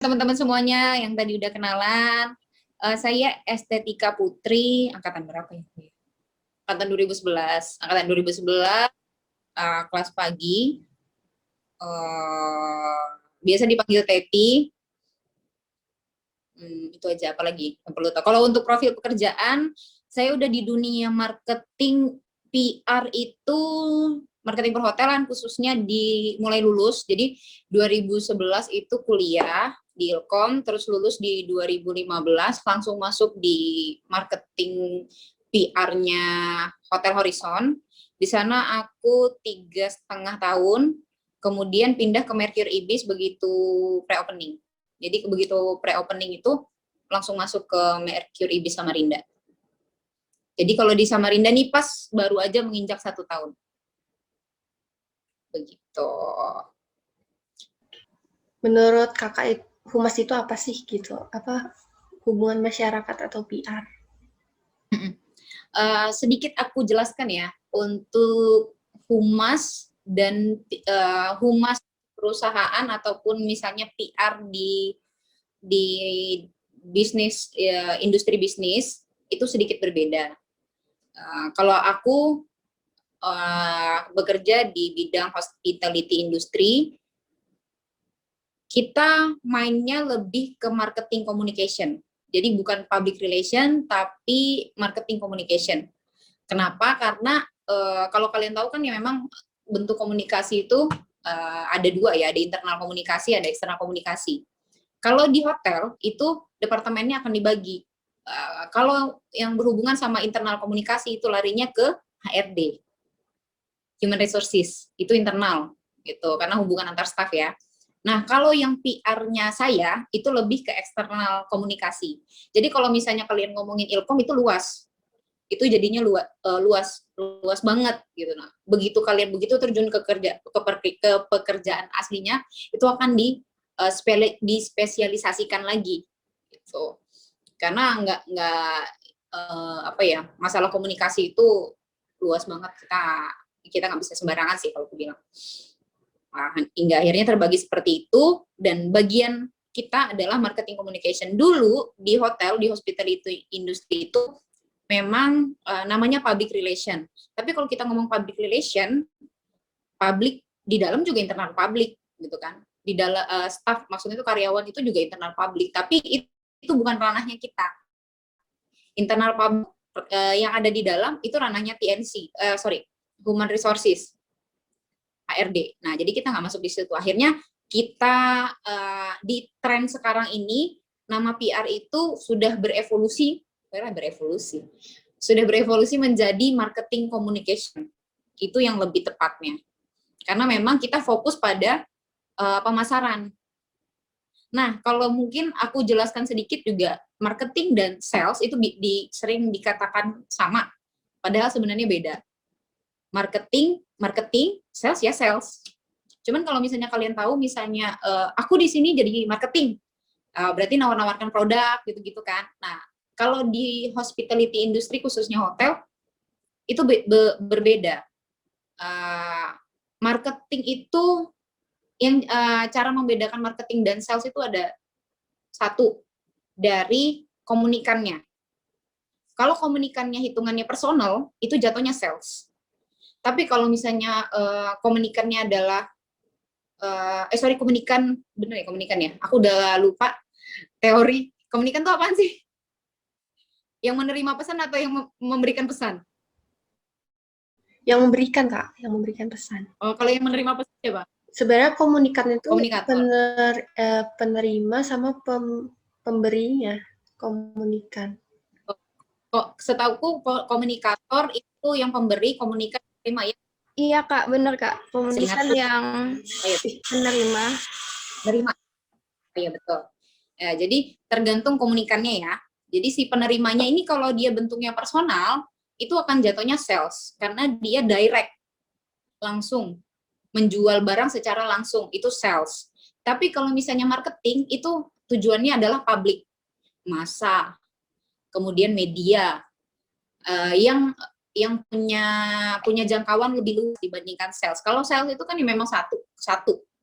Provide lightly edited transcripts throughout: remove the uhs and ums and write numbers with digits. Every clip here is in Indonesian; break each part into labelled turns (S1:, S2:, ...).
S1: teman-teman semuanya yang tadi udah kenalan. Saya Estetika Putri, angkatan berapa ya? Angkatan 2011. Angkatan 2011, kelas pagi. Biasa dipanggil Teti. Itu aja, apalagi yang perlu tahu. Kalau untuk profil pekerjaan, saya udah di dunia marketing PR itu, marketing perhotelan khususnya mulai lulus. Jadi 2011 itu kuliah di Ilkom, terus lulus di 2015 langsung masuk di marketing PR-nya Hotel Horizon. Di sana aku 3,5 tahun, kemudian pindah ke Mercury Ibis begitu pre-opening. Jadi begitu pre-opening itu langsung masuk ke Mercury Ibis Samarinda. Jadi kalau di Samarinda nih pas baru aja menginjak 1 tahun. Begitu.
S2: Menurut kakak, humas itu apa sih gitu? Apa hubungan masyarakat atau PR?
S1: Sedikit aku jelaskan ya, untuk humas dan humas perusahaan ataupun misalnya PR di bisnis industri bisnis itu sedikit berbeda. Kalau aku bekerja di bidang hospitality industry, kita mainnya lebih ke marketing communication. Jadi bukan public relation, tapi marketing communication. Kenapa? Karena kalau kalian tahu kan ya memang bentuk komunikasi itu ada dua ya, ada internal komunikasi, ada eksternal komunikasi. Kalau di hotel itu departemennya akan dibagi. Kalau yang berhubungan sama internal komunikasi itu larinya ke HRD, Human Resources, itu internal gitu, karena hubungan antar staff ya. Nah, kalau yang PR-nya saya itu lebih ke eksternal komunikasi. Jadi kalau misalnya kalian ngomongin Ilkom itu luas, itu jadinya luas banget gitu. Nah, begitu kalian terjun ke pekerjaan aslinya, itu akan dispesialisasikan lagi gitu. Karena masalah komunikasi itu luas banget, kita nggak bisa sembarangan sih kalau aku bilang. Hingga akhirnya terbagi seperti itu, dan bagian kita adalah marketing communication. Dulu di hotel, di hospitality industry itu memang namanya public relation. Tapi kalau kita ngomong public relation, public di dalam juga internal public gitu kan. Di dalam staff, maksudnya itu karyawan itu juga internal public, tapi itu bukan ranahnya kita. Internal public yang ada di dalam itu ranahnya TNC, Human Resources, HRD. Nah, jadi kita nggak masuk di situ. Akhirnya kita di tren sekarang ini, nama PR itu sudah berevolusi menjadi marketing communication. Itu yang lebih tepatnya. Karena memang kita fokus pada pemasaran. Nah, kalau mungkin aku jelaskan sedikit juga, marketing dan sales itu sering dikatakan sama, padahal sebenarnya beda. Marketing, sales ya sales. Cuman kalau misalnya kalian tahu, misalnya aku di sini jadi marketing, berarti nawar-nawarkan produk gitu-gitu kan. Nah, kalau di hospitality industry khususnya hotel itu berbeda. Marketing itu yang cara membedakan marketing dan sales itu ada satu, dari komunikannya. Kalau komunikannya hitungannya personal, itu jatuhnya sales. Tapi kalau misalnya komunikannya adalah komunikan, bener ya komunikan ya? Aku udah lupa teori. Komunikan itu apaan sih? Yang menerima pesan atau yang memberikan pesan?
S2: Yang memberikan, Kak, yang memberikan pesan.
S1: Oh, kalau yang menerima pesan siapa?
S2: Sebenarnya komunikan itu
S1: Komunikator.
S2: penerima sama pemberinya, komunikan.
S1: Setauku komunikator itu yang pemberi, komunikan terima ya.
S2: Iya, Kak, benar, Kak. Komunikan yang menerima.
S1: Menerima. Iya, betul. Ya, jadi tergantung komunikannya ya. Jadi si penerimanya ini kalau dia bentuknya personal, itu akan jatuhnya sales. Karena dia direct, langsung. Menjual barang secara langsung, itu sales. Tapi kalau misalnya marketing, itu tujuannya adalah publik. Massa, kemudian media. yang punya jangkauan lebih luas dibandingkan sales. Kalau sales itu kan memang satu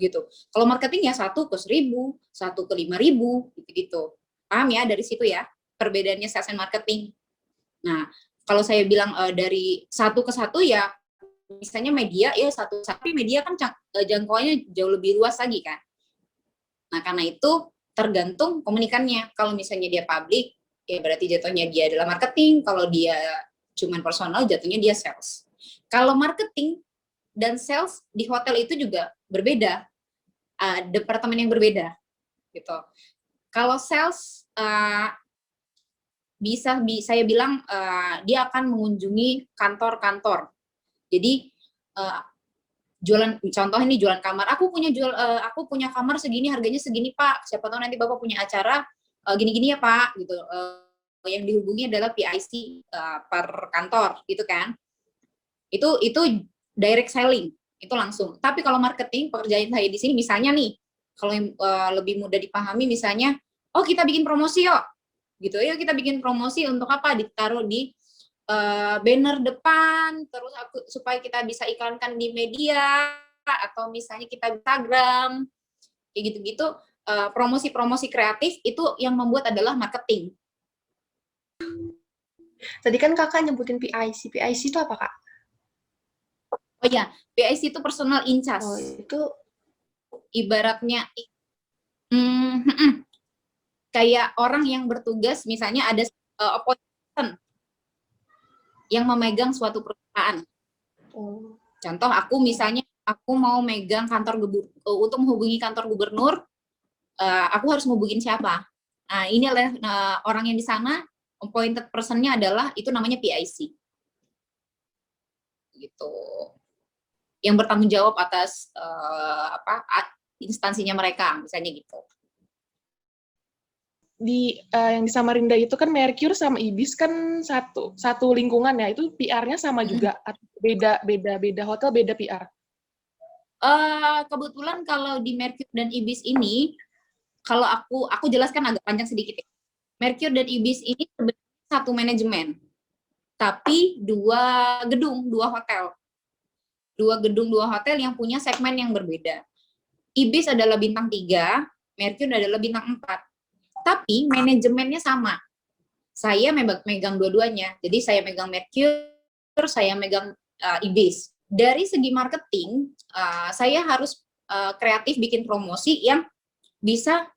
S1: gitu. Kalau marketing ya 1 ke 1.000, 1 ke 5.000 gitu. Paham ya dari situ ya perbedaannya sales and marketing. Nah, kalau saya bilang dari 1 ke 1 ya misalnya media ya tapi media kan jangkauannya jauh lebih luas lagi kan. Nah, karena itu tergantung komunikannya. Kalau misalnya dia public, ya berarti jatuhnya dia adalah marketing. Kalau dia cuman personal, jatuhnya dia sales. Kalau marketing dan sales di hotel itu juga berbeda, departemen yang berbeda, gitu. Kalau sales saya bilang dia akan mengunjungi kantor-kantor. Jadi jualan, contoh ini jualan kamar. Aku punya kamar segini, harganya segini Pak. Siapa tahu nanti Bapak punya acara gini-gini ya Pak, gitu. Yang dihubungi adalah PIC per kantor, gitu kan. Itu direct selling, itu langsung. Tapi kalau marketing, pekerjaan saya di sini misalnya nih, kalau lebih mudah dipahami misalnya, oh kita bikin promosi yuk, gitu ya, kita bikin promosi untuk apa? Ditaruh di banner depan, terus supaya kita bisa iklankan di media, atau misalnya kita Instagram, kayak gitu-gitu. Promosi-promosi kreatif itu yang membuat adalah marketing.
S2: Tadi kan kakak nyebutin PIC. PIC itu apa kak?
S1: Oh ya, PIC itu personal in charge.
S2: Oh itu
S1: Ibaratnya kayak orang yang bertugas, misalnya ada appointment yang memegang suatu perusahaan. Contoh aku misalnya aku mau megang kantor untuk menghubungi kantor gubernur, aku harus menghubungin siapa? Nah, ini adalah orang yang di sana appointed person-nya adalah itu namanya PIC. Gitu. Yang bertanggung jawab atas instansinya mereka, misalnya gitu.
S3: Yang di Samarinda itu kan Mercure sama Ibis kan satu lingkungan ya, itu PR-nya sama juga atau beda hotel beda PR?
S1: Kebetulan kalau di Mercure dan Ibis ini, kalau aku jelaskan agak panjang sedikit ya. Mercure dan Ibis ini sebenarnya satu manajemen, tapi dua hotel. Dua gedung, dua hotel yang punya segmen yang berbeda. Ibis adalah bintang 3, Mercure adalah bintang 4. Tapi manajemennya sama. Saya megang dua-duanya. Jadi saya megang Mercure, saya megang Ibis. Dari segi marketing, saya harus kreatif bikin promosi yang bisa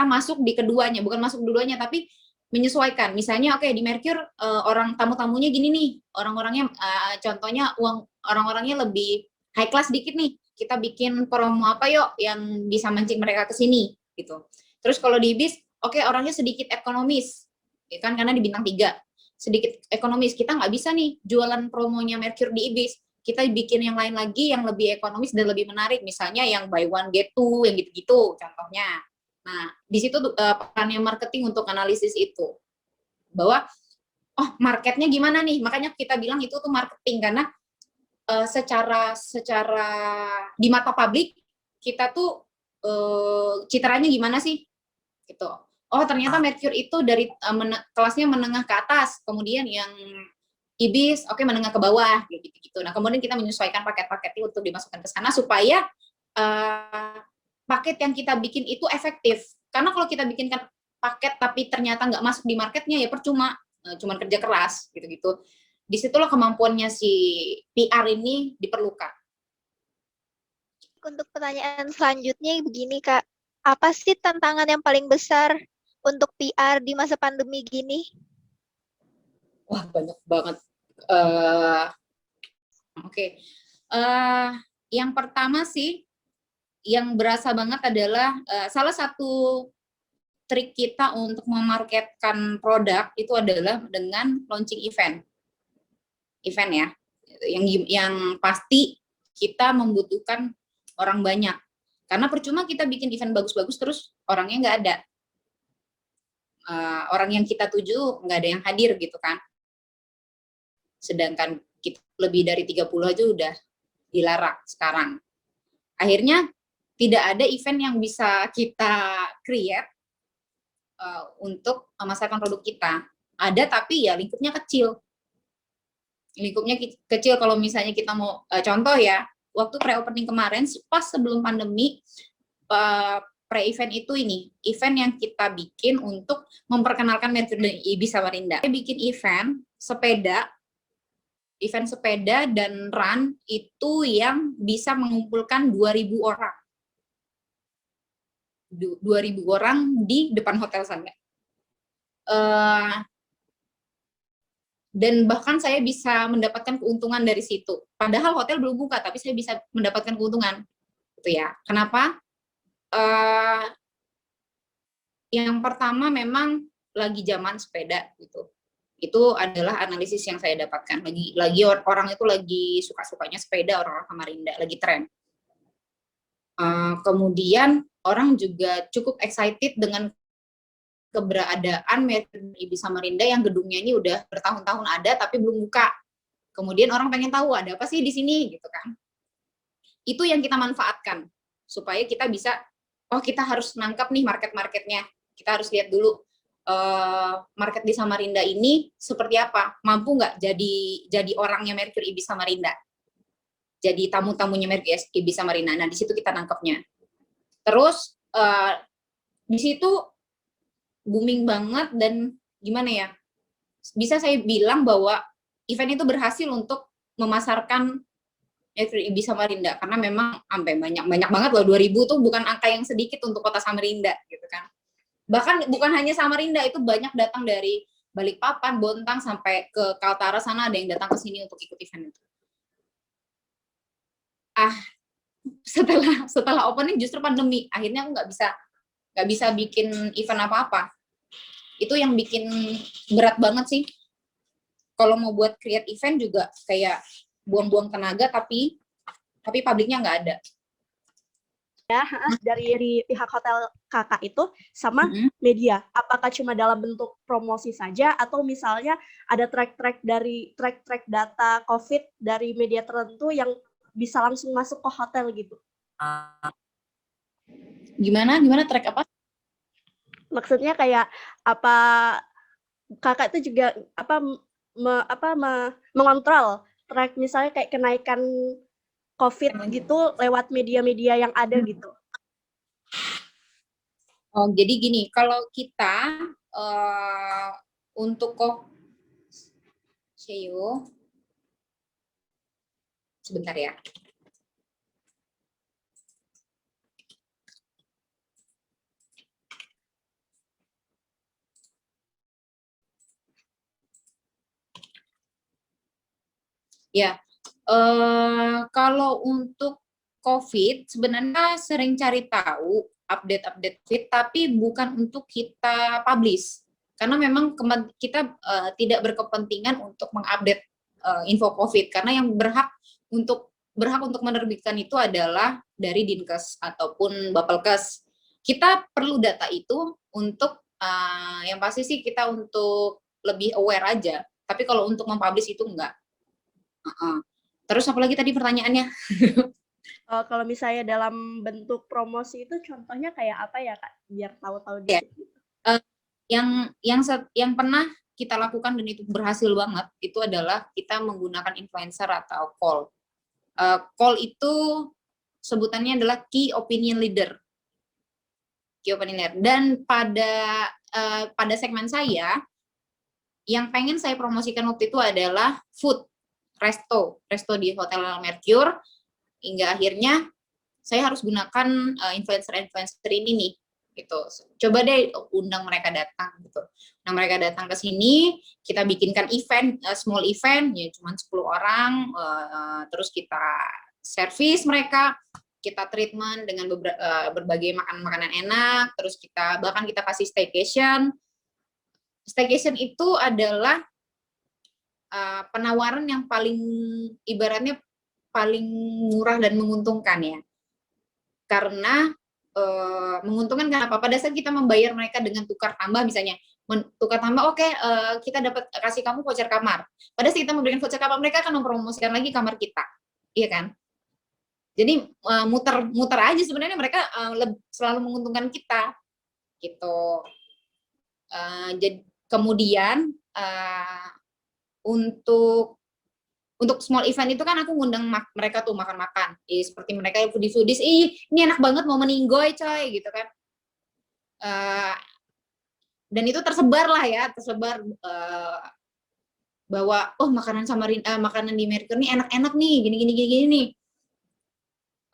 S1: masuk di keduanya, bukan masuk dua-duanya, tapi menyesuaikan. Misalnya oke, di Mercure orang tamu-tamunya gini nih, orang-orangnya contohnya orang-orangnya lebih high class dikit nih. Kita bikin promo apa yuk yang bisa mancing mereka ke sini gitu. Terus kalau di Ibis, oke, orangnya sedikit ekonomis. Ya kan karena di bintang 3 sedikit ekonomis. Kita nggak bisa nih jualan promonya Mercure di Ibis. Kita bikin yang lain lagi yang lebih ekonomis dan lebih menarik. Misalnya yang buy one get two yang gitu-gitu contohnya. Nah, di situ perannya marketing untuk analisis itu. Bahwa, oh marketnya gimana nih? Makanya kita bilang itu tuh marketing, karena secara di mata publik, kita tuh citranya gimana sih? Gitu. Oh ternyata Mercure itu dari kelasnya menengah ke atas, kemudian yang Ibis, oke, menengah ke bawah, gitu. Nah, kemudian kita menyesuaikan paket-paketnya untuk dimasukkan ke sana, supaya paket yang kita bikin itu efektif. Karena kalau kita bikinkan paket tapi ternyata nggak masuk di marketnya, ya percuma, cuman kerja keras, gitu-gitu. Disitulah kemampuannya si PR ini diperlukan.
S4: Untuk pertanyaan selanjutnya begini Kak, apa sih tantangan yang paling besar untuk PR di masa pandemi gini?
S1: Wah, banyak banget. Oke. Yang pertama sih, yang berasa banget adalah salah satu trik kita untuk memarketkan produk itu adalah dengan launching event ya, yang pasti kita membutuhkan orang banyak, karena percuma kita bikin event bagus-bagus terus orangnya nggak ada, orang yang kita tuju nggak ada yang hadir gitu kan, sedangkan kita lebih dari 30 aja udah dilarang sekarang. Akhirnya tidak ada event yang bisa kita create untuk memasarkan produk kita. Ada tapi ya lingkupnya kecil. Kecil kalau misalnya kita mau contoh ya, waktu pre-opening kemarin pas sebelum pandemi, pre-event itu event yang kita bikin untuk memperkenalkan Mercury dan Ibis Samarinda. Saya bikin event sepeda dan run itu yang bisa mengumpulkan 2.000 orang. 2.000 orang di depan hotel saya. Dan bahkan saya bisa mendapatkan keuntungan dari situ. Padahal hotel belum buka, tapi saya bisa mendapatkan keuntungan. Gitu ya. Kenapa? Yang pertama memang lagi zaman sepeda gitu. Itu adalah analisis yang saya dapatkan. Lagi orang itu lagi suka-sukanya sepeda, orang-orang Samarinda lagi tren. Kemudian orang juga cukup excited dengan keberadaan Mercury Ibis Samarinda yang gedungnya ini udah bertahun-tahun ada tapi belum buka. Kemudian orang pengen tahu ada apa sih di sini gitu kan. Itu yang kita manfaatkan supaya kita bisa, kita harus nangkap nih market-marketnya. Kita harus lihat dulu market di Samarinda ini seperti apa, mampu nggak jadi orangnya Mercury Ibis Samarinda, jadi tamu-tamunya Mercury Ibis Samarinda. Nah di situ kita nangkapnya. Terus di situ booming banget dan gimana ya, bisa saya bilang bahwa event itu berhasil untuk memasarkan Mercury Ibis Samarinda karena memang sampai banyak banget loh, 2.000 tuh bukan angka yang sedikit untuk kota Samarinda gitu kan. Bahkan bukan hanya Samarinda, itu banyak datang dari Balikpapan, Bontang sampai ke Kaltara sana, ada yang datang ke sini untuk ikut event itu. Setelah opening justru pandemi, akhirnya aku nggak bisa bikin event apa-apa. Itu yang bikin berat banget sih. Kalau mau buat create event juga kayak buang-buang tenaga, tapi publiknya nggak ada.
S5: Ya, dari pihak hotel kakak itu sama media. Apakah cuma dalam bentuk promosi saja atau misalnya ada track data COVID dari media tertentu yang bisa langsung masuk ke hotel gitu?
S1: Gimana track apa?
S5: Maksudnya kayak apa kakak itu juga mengontrol track misalnya kayak kenaikan COVID gitu lewat media-media yang ada gitu.
S1: Oh, jadi gini, kalau kita untuk sebentar ya. Ya, kalau untuk COVID sebenarnya sering cari tahu update COVID, tapi bukan untuk kita publish, karena memang kita tidak berkepentingan untuk mengupdate info COVID, karena yang berhak untuk menerbitkan itu adalah dari Dinkes ataupun Bapelkes. Kita perlu data itu untuk yang pasti sih kita untuk lebih aware aja, tapi kalau untuk mempublish itu enggak. Terus apa lagi tadi pertanyaannya?
S5: Kalau misalnya dalam bentuk promosi itu contohnya kayak apa ya Kak? Biar tahu-tahu
S1: ya.
S5: gitu.
S1: Yang pernah kita lakukan dan itu berhasil banget itu adalah kita menggunakan influencer atau call. Call itu sebutannya adalah key opinion leader. Dan pada segmen saya yang pengen saya promosikan waktu itu adalah food. Resto di Hotel Mercure, hingga akhirnya saya harus gunakan influencer ini nih, gitu. Coba deh undang mereka datang, gitu. Nah mereka datang ke sini, kita bikinkan event, small event, ya cuma 10 orang, terus kita servis mereka, kita treatment dengan berbagai makanan enak, terus bahkan kita kasih staycation. Staycation itu adalah penawaran yang paling ibaratnya paling murah dan menguntungkan ya, karena menguntungkan kenapa? Pada saat kita membayar mereka dengan tukar tambah, misalnya tukar tambah, kita dapat kasih kamu voucher kamar. Pada saat kita memberikan voucher kamar, mereka akan mempromosikan lagi kamar kita, iya kan? Jadi muter aja sebenarnya, mereka selalu menguntungkan kita, gitu. Jadi Kemudian untuk small event itu kan aku ngundang mereka tuh makan-makan. Seperti mereka yang foodies, ini enak banget mau meninggoy coy gitu kan. Dan itu tersebar bahwa makanan di Mercure ini enak-enak nih, gini nih.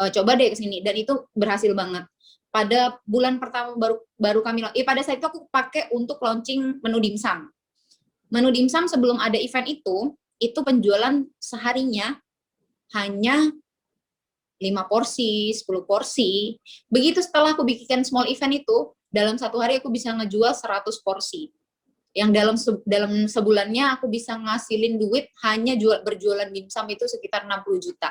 S1: Coba deh kesini, dan itu berhasil banget. Pada bulan pertama baru kami pada saat itu aku pakai untuk launching menu dimsum. Menu dimsum sebelum ada event itu penjualan seharinya hanya 5 porsi, 10 porsi. Begitu setelah aku bikin small event itu, dalam satu hari aku bisa ngejual 100 porsi. Yang dalam sebulannya aku bisa ngasilin duit hanya berjualan dimsum itu sekitar 60 juta.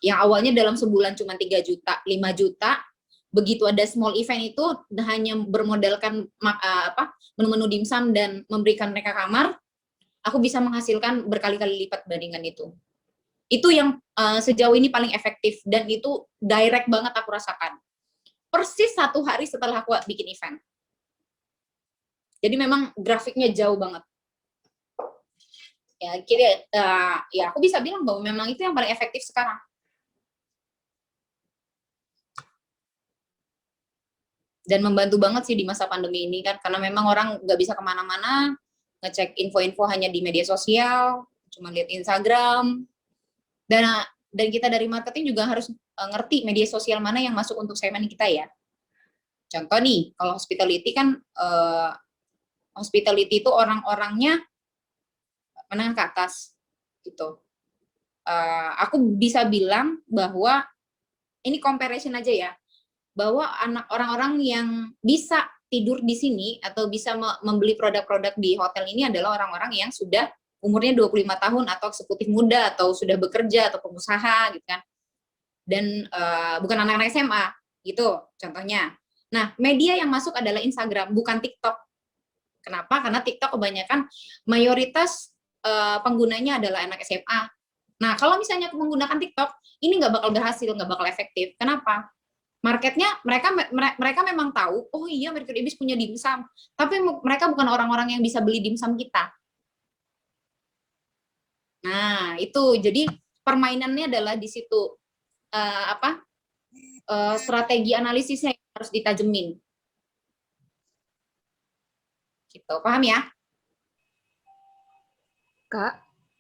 S1: Yang awalnya dalam sebulan cuma 3 juta, 5 juta. Begitu ada small event itu hanya bermodalkan menu-menu dimsum dan memberikan mereka kamar, aku bisa menghasilkan berkali-kali lipat bandingan itu. Itu yang sejauh ini paling efektif, dan itu direct banget aku rasakan. Persis 1 hari setelah aku bikin event. Jadi memang grafiknya jauh banget. Ya aku bisa bilang bahwa memang itu yang paling efektif sekarang. Dan membantu banget sih di masa pandemi ini kan, karena memang orang nggak bisa kemana-mana, ngecek info-info hanya di media sosial, cuma lihat Instagram, dan kita dari marketing juga harus ngerti media sosial mana yang masuk untuk segmen kita ya. Contoh nih, kalau hospitality kan, hospitality itu orang-orangnya menengah ke atas gitu. Aku bisa bilang bahwa ini comparison aja ya, bahwa orang-orang yang bisa tidur di sini atau bisa membeli produk-produk di hotel ini adalah orang-orang yang sudah umurnya 25 tahun atau eksekutif muda atau sudah bekerja atau pengusaha gitu kan. Dan bukan anak-anak SMA gitu contohnya. Nah, media yang masuk adalah Instagram, bukan TikTok. Kenapa? Karena TikTok kebanyakan mayoritas penggunanya adalah anak SMA. Nah, kalau misalnya aku menggunakan TikTok, ini nggak bakal berhasil, nggak bakal efektif. Kenapa? Marketnya mereka memang tahu, oh iya Mercure Ibis punya dimsum, tapi mereka bukan orang-orang yang bisa beli dimsum kita. Nah itu jadi permainannya adalah di situ, strategi analisisnya yang harus ditajemin. Gitu, paham ya?
S6: Kak,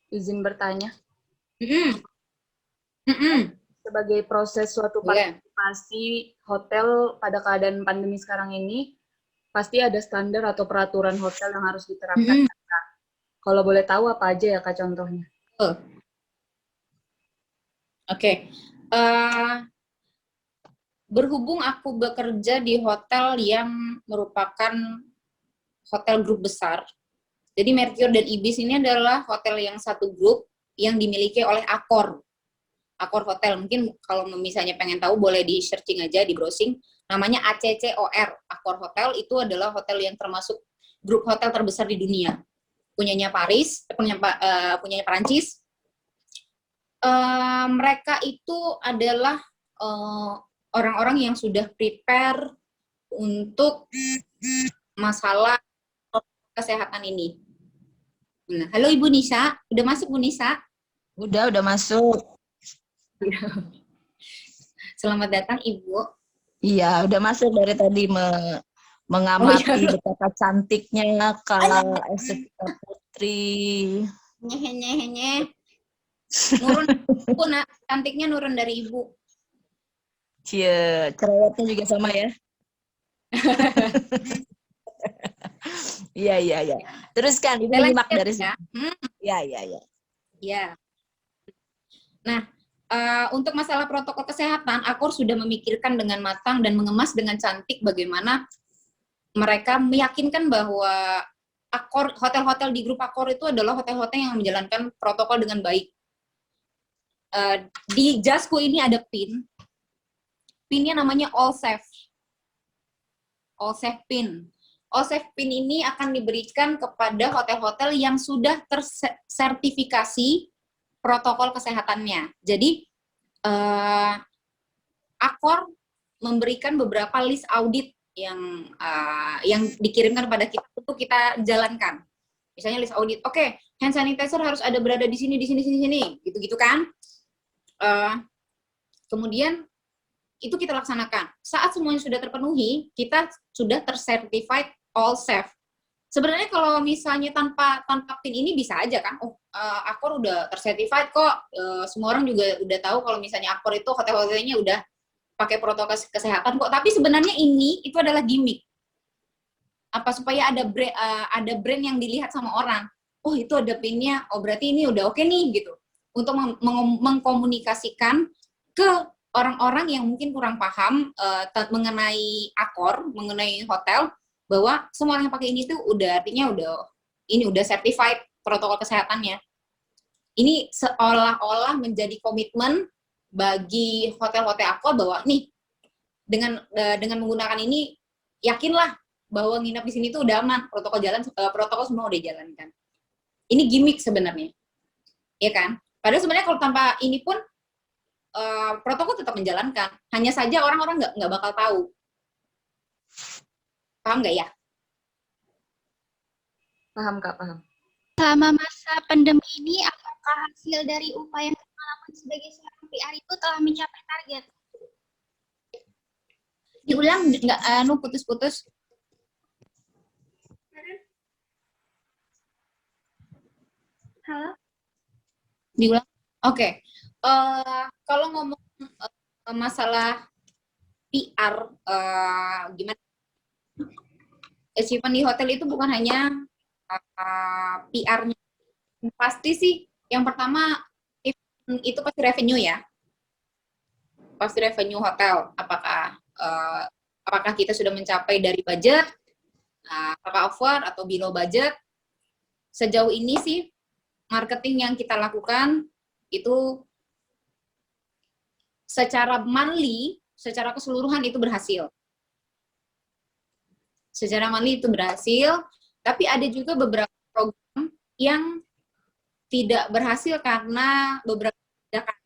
S6: izin bertanya.
S5: Sebagai proses suatu partisipasi hotel pada keadaan pandemi sekarang ini, pasti ada standar atau peraturan hotel yang harus diterapkan. Kak. Kalau boleh tahu apa aja ya Kak contohnya?
S1: Oke. Berhubung aku bekerja di hotel yang merupakan hotel grup besar, jadi Mercure dan Ibis ini adalah hotel yang satu grup yang dimiliki oleh Accor Hotel. Mungkin kalau misalnya pengen tahu boleh di searching aja, di browsing. Namanya ACCOR, Accor Hotel. Itu adalah hotel yang termasuk grup hotel terbesar di dunia. Punyanya Perancis. Mereka itu adalah orang-orang yang sudah prepare untuk masalah kesehatan ini. Nah, halo Ibu Nisa, udah masuk Bu Nisa?
S6: Udah masuk.
S1: Selamat datang Ibu.
S6: Iya, udah masuk dari tadi mengamati betapa cantiknya Kak Estetika Putri.
S1: Nyehe. Nurun Ibu, nak. Cantiknya nurun dari Ibu.
S6: Cie, cerewetnya juga sama ya. Iya. Teruskan, ini nyimak dari sini. Iya.
S1: Ya. Nah, untuk masalah protokol kesehatan, Accor sudah memikirkan dengan matang dan mengemas dengan cantik bagaimana mereka meyakinkan bahwa Accor, hotel-hotel di grup Accor itu adalah hotel-hotel yang menjalankan protokol dengan baik. Di jasku ini ada pinnya namanya All Safe Pin. All Safe Pin ini akan diberikan kepada hotel-hotel yang sudah tersertifikasi protokol kesehatannya. Jadi Accor memberikan beberapa list audit yang dikirimkan kepada kita untuk kita jalankan. Misalnya list audit, oke, hand sanitizer harus ada berada di sini, gitu-gitu kan. Kemudian itu kita laksanakan. Saat semuanya sudah terpenuhi, kita sudah tercertified all safe. Sebenarnya kalau misalnya tanpa PIN ini bisa aja kan, Accor udah tercertified kok, semua orang juga udah tahu kalau misalnya Accor itu hotel-hotelnya udah pakai protokol kesehatan kok. Tapi sebenarnya itu adalah gimmick. Apa supaya ada brand yang dilihat sama orang. Oh itu ada PIN-nya, oh berarti ini udah oke nih gitu. Untuk mengkomunikasikan ke orang-orang yang mungkin kurang paham mengenai Accor, mengenai hotel, bahwa semua orang yang pakai ini tuh artinya udah certified protokol kesehatannya. Ini seolah-olah menjadi komitmen bagi hotel-hotel Accor bahwa nih dengan menggunakan ini yakinlah bahwa nginap di sini tuh udah aman, protokol semua udah jalankan. Ini gimmick sebenarnya, ya kan? Padahal sebenarnya kalau tanpa ini pun protokol tetap menjalankan. Hanya saja orang-orang nggak bakal tahu. Paham nggak ya?
S6: Paham Kak, paham.
S7: Selama masa pandemi ini, apakah hasil dari upaya yang kita lakukan sebagai seorang PR itu telah mencapai target?
S1: Diulang nggak? Putus-putus.
S7: Halo?
S1: Diulang. Oke. Kalau ngomong masalah PR, gimana? Achievement di hotel itu bukan hanya PR-nya. Pasti sih, yang pertama itu pasti revenue ya. Pasti revenue hotel. Apakah kita sudah mencapai dari budget, apakah over atau below budget? Sejauh ini sih marketing yang kita lakukan itu secara monthly, secara keseluruhan itu berhasil. Secara monthly itu berhasil, tapi ada juga beberapa program yang tidak berhasil karena beberapa kebijakan.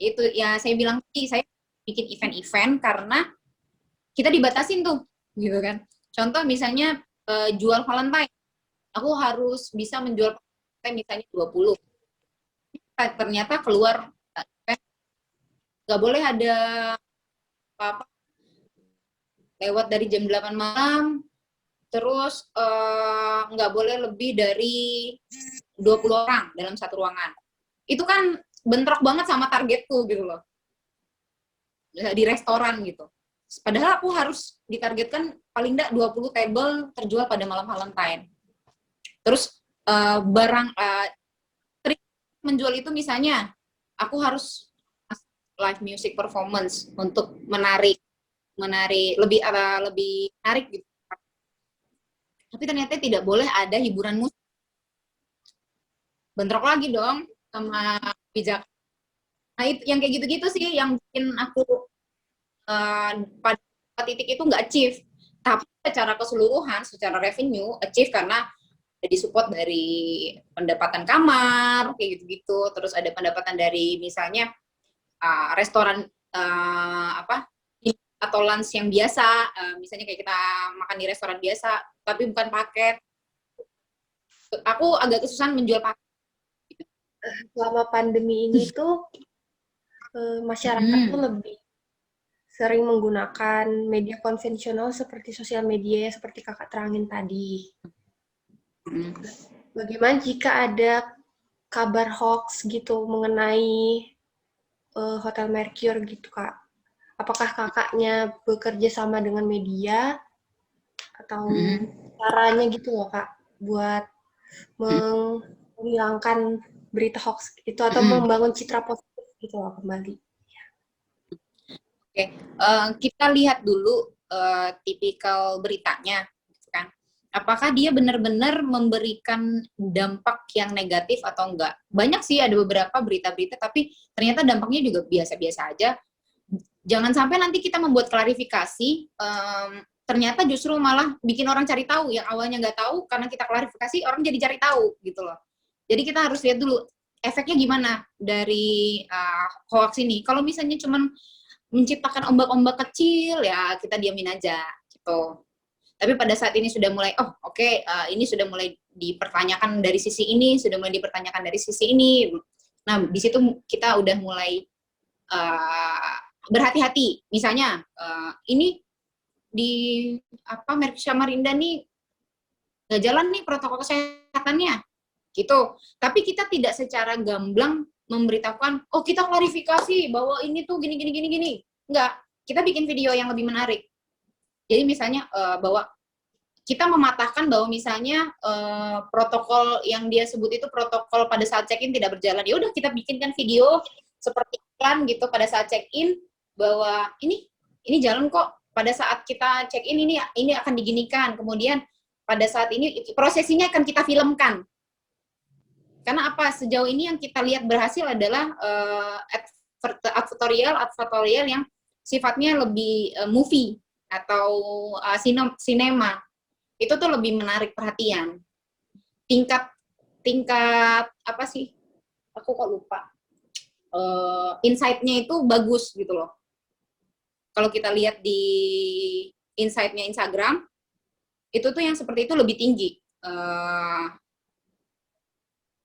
S1: Itu ya saya bilang sih, saya bikin event-event karena kita dibatasin tuh, gitu kan. Contoh misalnya jual Valentine. Aku harus bisa menjual misalnya 20. Ternyata keluar nggak boleh ada apa lewat dari jam 8 malam, terus nggak boleh lebih dari 20 orang dalam satu ruangan. Itu kan bentrok banget sama targetku gitu loh. Di restoran gitu. Padahal aku harus ditargetkan paling nggak 20 table terjual pada malam Valentine. Terus trik menjual itu misalnya aku harus live music performance untuk menarik lebih menarik gitu. Tapi ternyata tidak boleh ada hiburan musik. Bentrok lagi dong sama bijak. Nah, itu yang kayak gitu-gitu sih yang bikin aku pada titik itu nggak achieve. Tapi secara keseluruhan, secara revenue achieve karena disupport dari pendapatan kamar kayak gitu-gitu, terus ada pendapatan dari misalnya restoran atau lunch yang biasa, misalnya kayak kita makan di restoran biasa tapi bukan paket. Aku agak kesusahan menjual paket.
S2: Selama pandemi ini tuh masyarakat tuh lebih sering menggunakan media konvensional seperti sosial media seperti kakak terangin tadi. Bagaimana jika ada kabar hoax gitu mengenai Hotel Mercure gitu Kak? Apakah kakaknya bekerja sama dengan media atau caranya gitu loh Kak buat menghilangkan berita hoax itu atau membangun citra positif gitu loh kembali?
S1: Oke, kita lihat dulu tipikal beritanya, kan? Apakah dia benar-benar memberikan dampak yang negatif atau enggak? Banyak sih ada beberapa berita-berita, tapi ternyata dampaknya juga biasa-biasa aja. Jangan sampai nanti kita membuat klarifikasi, ternyata justru malah bikin orang cari tahu. Yang awalnya nggak tahu, karena kita klarifikasi, orang jadi cari tahu, gitu loh. Jadi kita harus lihat dulu, efeknya gimana dari hoax ini. Kalau misalnya cuman menciptakan ombak-ombak kecil, ya kita diamin aja gitu. Tapi pada saat ini sudah mulai, ini sudah mulai dipertanyakan dari sisi ini, sudah mulai dipertanyakan dari sisi ini. Nah, di situ kita udah mulai berhati-hati. Misalnya, ini di Mercu Samarinda nih nggak jalan nih protokol kesehatannya, gitu. Tapi kita tidak secara gamblang memberitahukan, oh kita klarifikasi bahwa ini tuh gini. Enggak, kita bikin video yang lebih menarik. Jadi misalnya bahwa kita mematahkan bahwa misalnya protokol yang dia sebut itu protokol pada saat check-in tidak berjalan. Ya udah kita bikinkan video seperti iklan gitu pada saat check-in bahwa ini jalan kok. Pada saat kita check-in ini akan diginikan. Kemudian pada saat ini prosesinya akan kita filmkan. Karena apa? Sejauh ini yang kita lihat berhasil adalah advertorial yang sifatnya lebih movie atau sinema. Itu tuh lebih menarik perhatian. Tingkat apa sih? Aku kok lupa. Insight-nya itu bagus gitu loh. Kalau kita lihat di insight-nya Instagram, itu tuh yang seperti itu lebih tinggi.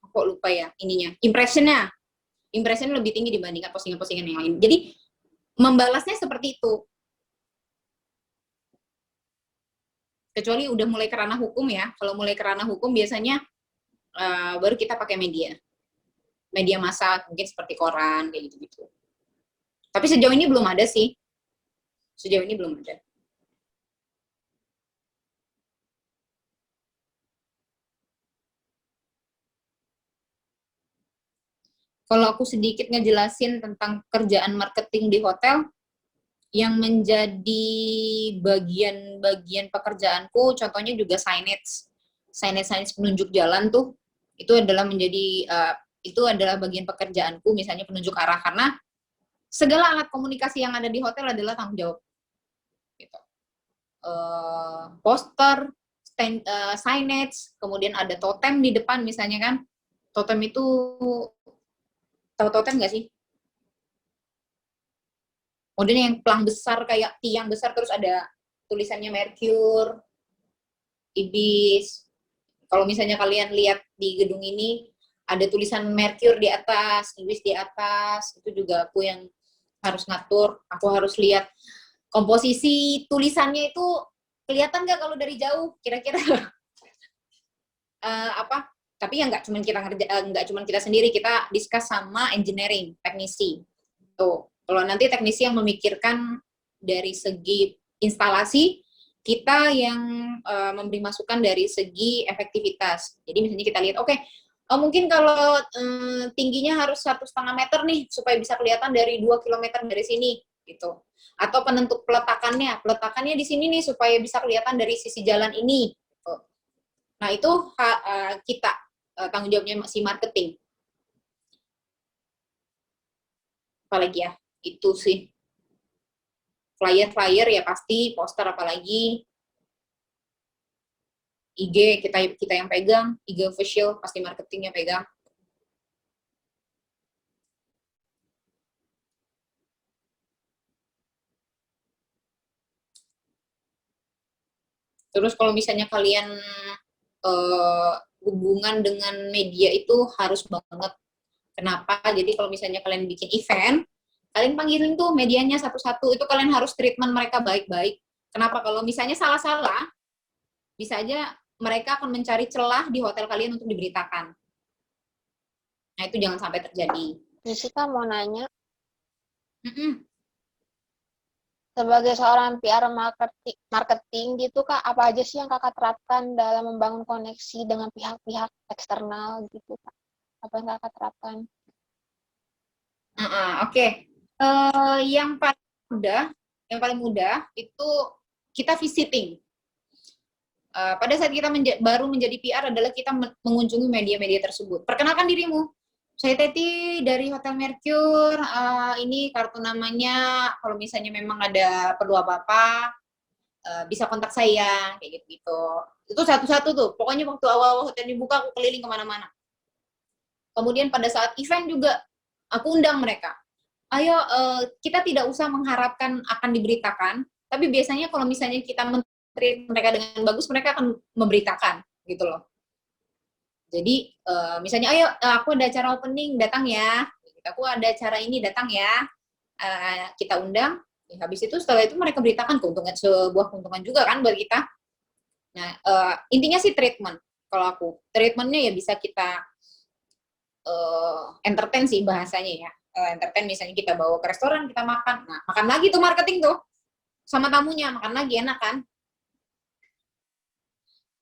S1: Kok lupa ya ininya. Impression-nya lebih tinggi dibandingkan postingan-postingan yang lain. Jadi membalasnya seperti itu. Kecuali udah mulai ke ranah hukum ya. Kalau mulai ke ranah hukum biasanya baru kita pakai media massa, mungkin seperti koran kayak gitu-gitu. Tapi sejauh ini belum ada sih. Sejauh ini belum ada. Kalau aku sedikit ngejelasin tentang kerjaan marketing di hotel, yang menjadi bagian-bagian pekerjaanku, contohnya juga signage penunjuk jalan tuh, itu adalah bagian pekerjaanku, misalnya penunjuk arah, karena segala alat komunikasi yang ada di hotel adalah tanggung jawab. Gitu. Poster, signage, kemudian ada totem di depan misalnya kan, totem itu, tahu totem nggak sih? Modelnya yang pelang besar kayak tiang besar terus ada tulisannya Mercure, Ibis. Kalau misalnya kalian lihat di gedung ini ada tulisan Mercure di atas, Ibis di atas, itu juga aku yang harus ngatur. Aku harus lihat komposisi tulisannya itu kelihatan nggak kalau dari jauh, kira-kira apa? Tapi ya nggak cuma kita sendiri, kita discuss sama engineering, teknisi. Tuh. Kalau nanti teknisi yang memikirkan dari segi instalasi, kita yang memberi masukan dari segi efektivitas. Jadi misalnya kita lihat, mungkin kalau tingginya harus 1,5 meter nih, supaya bisa kelihatan dari 2 kilometer dari sini, gitu. Atau penentu peletakannya di sini nih, supaya bisa kelihatan dari sisi jalan ini. Gitu. Nah itu kita, tanggung jawabnya si marketing. Apalagi ya? Itu sih. Flyer ya pasti, poster apalagi. IG kita yang pegang, IG official pasti marketingnya pegang. Terus kalau misalnya kalian hubungan dengan media itu harus banget. Kenapa? Jadi kalau misalnya kalian bikin event, kalian panggilin tuh medianya satu-satu, itu kalian harus treatment mereka baik-baik. Kenapa? Kalau misalnya salah-salah, bisa aja mereka akan mencari celah di hotel kalian untuk diberitakan. Nah, itu jangan sampai terjadi.
S8: Jessica mau nanya. Sebagai seorang PR marketing gitu, Kak, apa aja sih yang Kakak terapkan dalam membangun koneksi dengan pihak-pihak eksternal gitu, Kak? Apa yang Kakak terapkan?
S1: Oke. Yang paling mudah itu kita visiting. Pada saat kita baru menjadi PR adalah kita mengunjungi media-media tersebut. Perkenalkan dirimu. Saya Teti dari Hotel Mercure. Ini kartu namanya. Kalau misalnya memang ada perlu apa-apa, bisa kontak saya kayak gitu. Itu satu-satu tuh. Pokoknya waktu awal-awal hotel dibuka, aku keliling kemana-mana. Kemudian pada saat event juga aku undang mereka. ayo kita tidak usah mengharapkan akan diberitakan, tapi biasanya kalau misalnya kita men-treat mereka dengan bagus, mereka akan memberitakan gitu loh. Jadi misalnya ayo aku ada acara opening, datang ya. Aku ada acara ini, datang ya. Kita undang. Ya, habis itu setelah itu mereka beritakan keuntungan, sebuah keuntungan juga kan buat kita. Nah, intinya sih treatment. Kalau aku, treatmentnya ya bisa kita entertain sih bahasanya ya. Entertain misalnya kita bawa ke restoran, kita makan. Nah, makan lagi tuh marketing tuh. Sama tamunya, makan lagi, enak kan?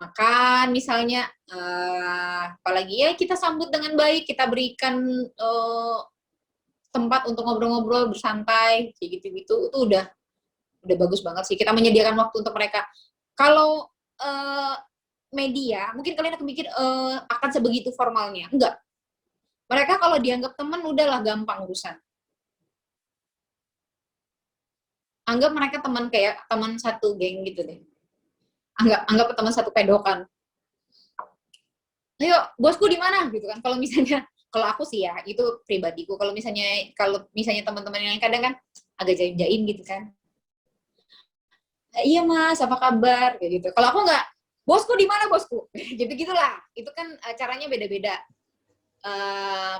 S1: Makan misalnya, apalagi ya kita sambut dengan baik, kita berikan tempat untuk ngobrol-ngobrol, bersantai, kayak gitu-gitu, itu udah bagus banget sih. Kita menyediakan waktu untuk mereka. Kalau media, mungkin kalian akan mikir akan sebegitu formalnya. Enggak. Mereka kalau dianggap teman, udahlah gampang urusan. Anggap mereka teman kayak teman satu geng gitu deh. Anggap teman satu pedokan. Ayo, bosku di mana gitu kan. Kalau misalnya, kalau aku sih ya, itu pribadiku. Kalau misalnya teman-teman yang lain kadang kan agak jaim-jaim gitu kan. Iya mas, apa kabar? Kayak gitu. Kalau aku nggak, bosku di mana bosku? Gitu-gitulah. Itu kan caranya beda-beda.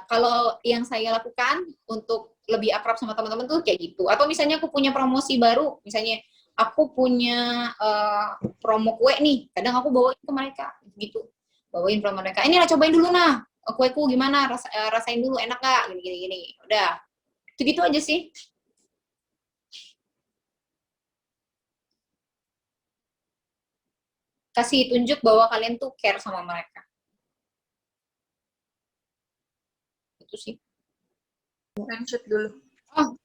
S1: Kalau yang saya lakukan untuk lebih akrab sama teman-teman tuh kayak gitu. Atau misalnya aku punya promosi baru, misalnya aku punya promo kue nih, kadang aku bawain ke mereka gitu. Bawain promo mereka. Ini lah cobain dulu nah, kueku gimana? Rasain dulu enak nggak? Gini. Udah. Gitu-gitu aja sih. Kasih tunjuk bahwa kalian tuh care sama mereka. Itu sih.
S2: Lanjut dulu.
S1: Oh,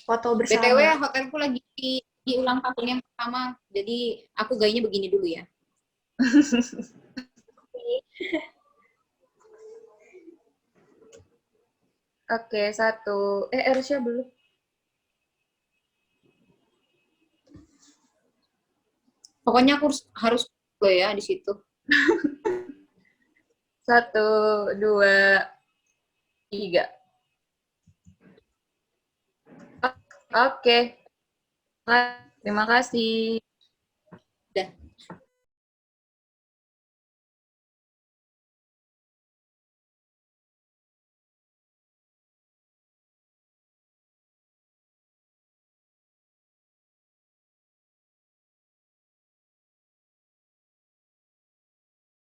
S2: Foto bersama.
S1: BTW hotelku lagi di ulang tahun yang pertama, jadi aku gayanya begini dulu ya.
S2: Oke, satu. Ersya belum.
S1: Pokoknya aku harus lo ya di situ.
S2: 1, 2, 3. Oke. Terima kasih.
S1: Udah.